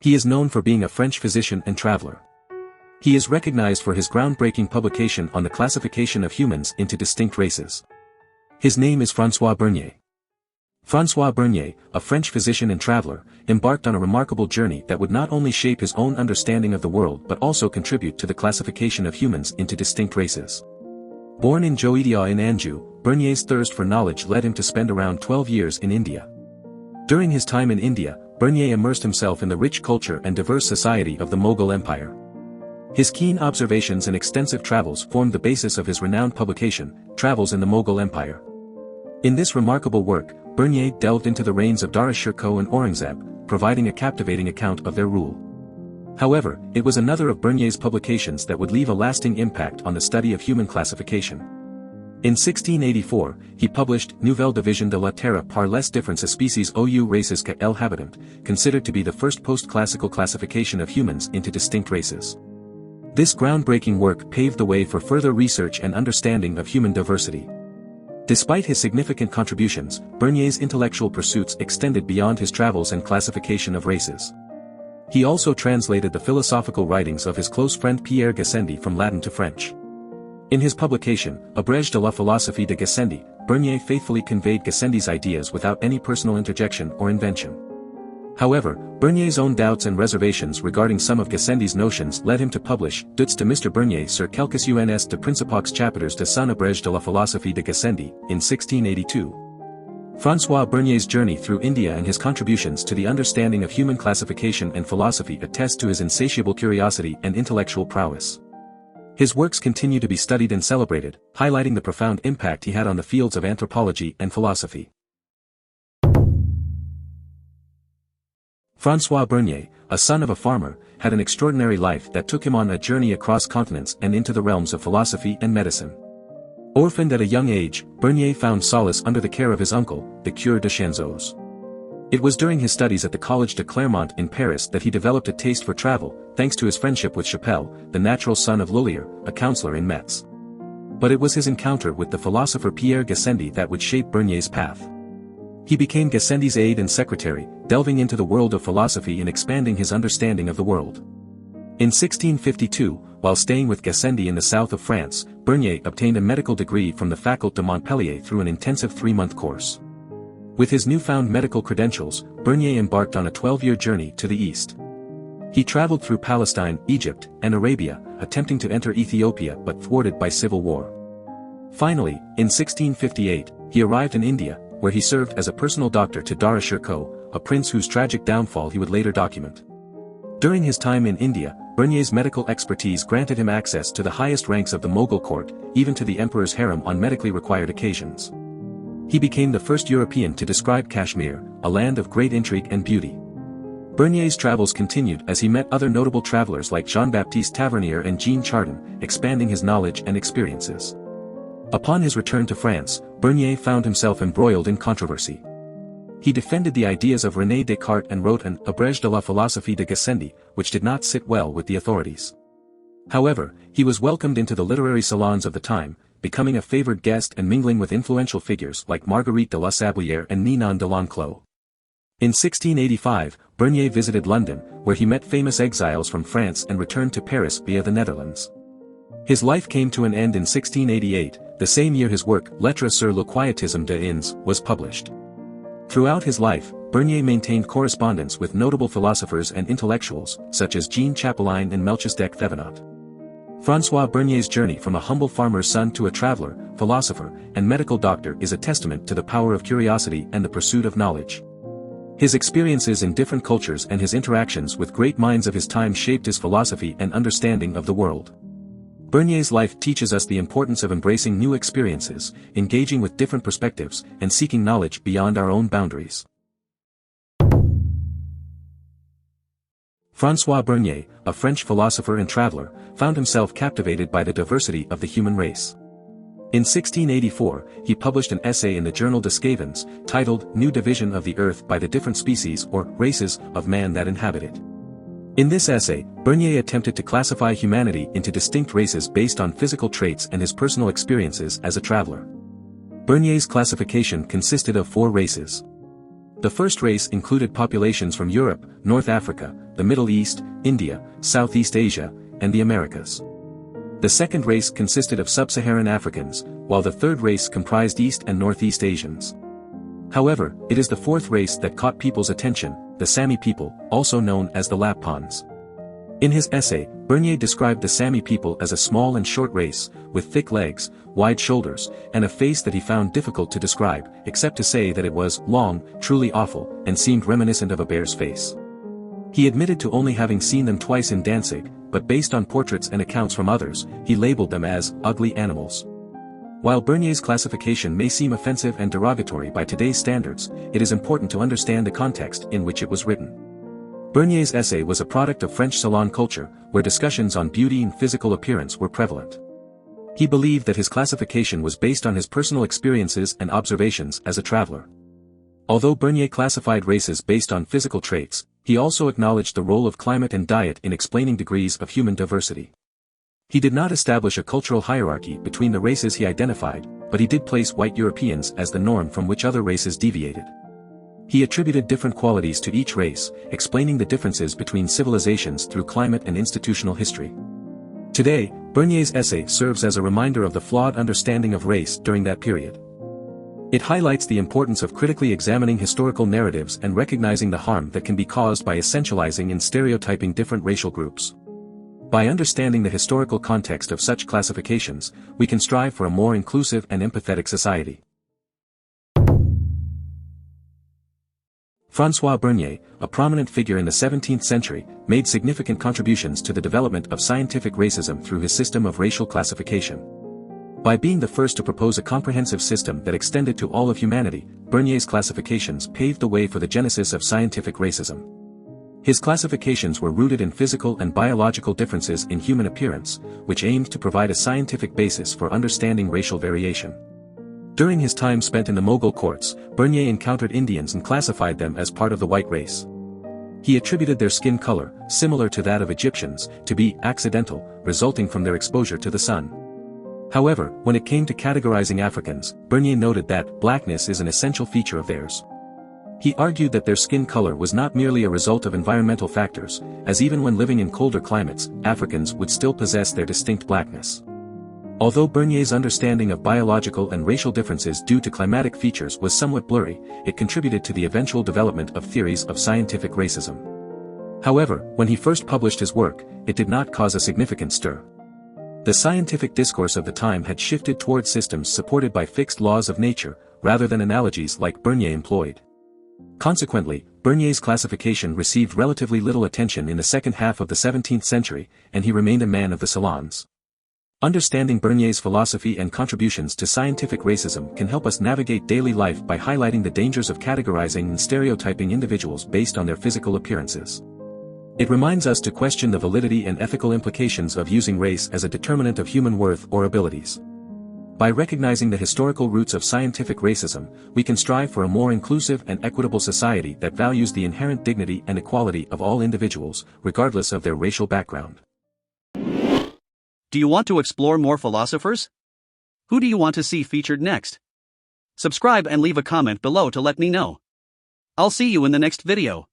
He is known for being a French physician and traveler. He is recognized for his groundbreaking publication on the classification of humans into distinct races. His name is François Bernier. François Bernier, a French physician and traveler, embarked on a remarkable journey that would not only shape his own understanding of the world but also contribute to the classification of humans into distinct races. Born in Joidia in Anjou, Bernier's thirst for knowledge led him to spend around 12 years in India. During his time in India, Bernier immersed himself in the rich culture and diverse society of the Mughal Empire. His keen observations and extensive travels formed the basis of his renowned publication, Travels in the Mughal Empire. In this remarkable work, Bernier delved into the reigns of Dara Shikoh and Aurangzeb, providing a captivating account of their rule. However, it was another of Bernier's publications that would leave a lasting impact on the study of human classification. In 1684, he published Nouvelle division de la terre par les différentes species aux races qu'elle habitant, considered to be the first post-classical classification of humans into distinct races. This groundbreaking work paved the way for further research and understanding of human diversity. Despite his significant contributions, Bernier's intellectual pursuits extended beyond his travels and classification of races. He also translated the philosophical writings of his close friend Pierre Gassendi from Latin to French. In his publication, Abrège de la philosophie de Gassendi, Bernier faithfully conveyed Gassendi's ideas without any personal interjection or invention. However, Bernier's own doubts and reservations regarding some of Gassendi's notions led him to publish Doutes de Mr. Bernier sur quelques uns de principaux chapitres de son Abrège de la philosophie de Gassendi, in 1682. François Bernier's journey through India and his contributions to the understanding of human classification and philosophy attest to his insatiable curiosity and intellectual prowess. His works continue to be studied and celebrated, highlighting the profound impact he had on the fields of anthropology and philosophy. François Bernier, a son of a farmer, had an extraordinary life that took him on a journey across continents and into the realms of philosophy and medicine. Orphaned at a young age, Bernier found solace under the care of his uncle, the Curé de Chanzeaux. It was during his studies at the Collège de Clermont in Paris that he developed a taste for travel, thanks to his friendship with Chapelle, the natural son of Lullier, a counselor in Metz. But it was his encounter with the philosopher Pierre Gassendi that would shape Bernier's path. He became Gassendi's aide and secretary, delving into the world of philosophy and expanding his understanding of the world. In 1652, while staying with Gassendi in the south of France, Bernier obtained a medical degree from the Faculté de Montpellier through an intensive 3-month course. With his newfound medical credentials, Bernier embarked on a 12-year journey to the east. He traveled through Palestine, Egypt, and Arabia, attempting to enter Ethiopia but thwarted by civil war. Finally, in 1658, he arrived in India, where he served as a personal doctor to Dara Shikoh, a prince whose tragic downfall he would later document. During his time in India, Bernier's medical expertise granted him access to the highest ranks of the Mughal court, even to the emperor's harem on medically required occasions. He became the first European to describe Kashmir, a land of great intrigue and beauty. Bernier's travels continued as he met other notable travelers like Jean-Baptiste Tavernier and Jean Chardin, expanding his knowledge and experiences. Upon his return to France, Bernier found himself embroiled in controversy. He defended the ideas of René Descartes and wrote an Abrège de la philosophie de Gassendi, which did not sit well with the authorities. However, he was welcomed into the literary salons of the time, becoming a favored guest and mingling with influential figures like Marguerite de la Sablière and Ninon de l'Enclos. In 1685, Bernier visited London, where he met famous exiles from France and returned to Paris via the Netherlands. His life came to an end in 1688, the same year his work Lettres sur le quiétisme des Indes was published. Throughout his life, Bernier maintained correspondence with notable philosophers and intellectuals, such as Jean Chapelain and Melchizedek Thevenot. François Bernier's journey from a humble farmer's son to a traveler, philosopher, and medical doctor is a testament to the power of curiosity and the pursuit of knowledge. His experiences in different cultures and his interactions with great minds of his time shaped his philosophy and understanding of the world. Bernier's life teaches us the importance of embracing new experiences, engaging with different perspectives, and seeking knowledge beyond our own boundaries. François Bernier, a French philosopher and traveler, found himself captivated by the diversity of the human race. In 1684, he published an essay in the journal Descavans, titled New Division of the Earth by the Different Species or Races of Man that Inhabit It. In this essay, Bernier attempted to classify humanity into distinct races based on physical traits and his personal experiences as a traveler. Bernier's classification consisted of 4 races. The first race included populations from Europe, North Africa, the Middle East, India, Southeast Asia, and the Americas. The second race consisted of sub-Saharan Africans, while the third race comprised East and Northeast Asians. However, it is the fourth race that caught people's attention, the Sami people, also known as the Lappans. In his essay, Bernier described the Sami people as a small and short race, with thick legs, wide shoulders, and a face that he found difficult to describe, except to say that it was long, truly awful, and seemed reminiscent of a bear's face. He admitted to only having seen them twice in Danzig, but based on portraits and accounts from others, he labeled them as ugly animals. While Bernier's classification may seem offensive and derogatory by today's standards, it is important to understand the context in which it was written. Bernier's essay was a product of French salon culture, where discussions on beauty and physical appearance were prevalent. He believed that his classification was based on his personal experiences and observations as a traveler. Although Bernier classified races based on physical traits, he also acknowledged the role of climate and diet in explaining degrees of human diversity. He did not establish a cultural hierarchy between the races he identified, but he did place white Europeans as the norm from which other races deviated. He attributed different qualities to each race, explaining the differences between civilizations through climate and institutional history. Today, Bernier's essay serves as a reminder of the flawed understanding of race during that period. It highlights the importance of critically examining historical narratives and recognizing the harm that can be caused by essentializing and stereotyping different racial groups. By understanding the historical context of such classifications, we can strive for a more inclusive and empathetic society. François Bernier, a prominent figure in the 17th century, made significant contributions to the development of scientific racism through his system of racial classification. By being the first to propose a comprehensive system that extended to all of humanity, Bernier's classifications paved the way for the genesis of scientific racism. His classifications were rooted in physical and biological differences in human appearance, which aimed to provide a scientific basis for understanding racial variation. During his time spent in the Mughal courts, Bernier encountered Indians and classified them as part of the white race. He attributed their skin color, similar to that of Egyptians, to be accidental, resulting from their exposure to the sun. However, when it came to categorizing Africans, Bernier noted that blackness is an essential feature of theirs. He argued that their skin color was not merely a result of environmental factors, as even when living in colder climates, Africans would still possess their distinct blackness. Although Bernier's understanding of biological and racial differences due to climatic features was somewhat blurry, it contributed to the eventual development of theories of scientific racism. However, when he first published his work, it did not cause a significant stir. The scientific discourse of the time had shifted toward systems supported by fixed laws of nature, rather than analogies like Bernier employed. Consequently, Bernier's classification received relatively little attention in the second half of the 17th century, and he remained a man of the salons. Understanding Bernier's philosophy and contributions to scientific racism can help us navigate daily life by highlighting the dangers of categorizing and stereotyping individuals based on their physical appearances. It reminds us to question the validity and ethical implications of using race as a determinant of human worth or abilities. By recognizing the historical roots of scientific racism, we can strive for a more inclusive and equitable society that values the inherent dignity and equality of all individuals, regardless of their racial background. Do you want to explore more philosophers? Who do you want to see featured next? Subscribe and leave a comment below to let me know. I'll see you in the next video.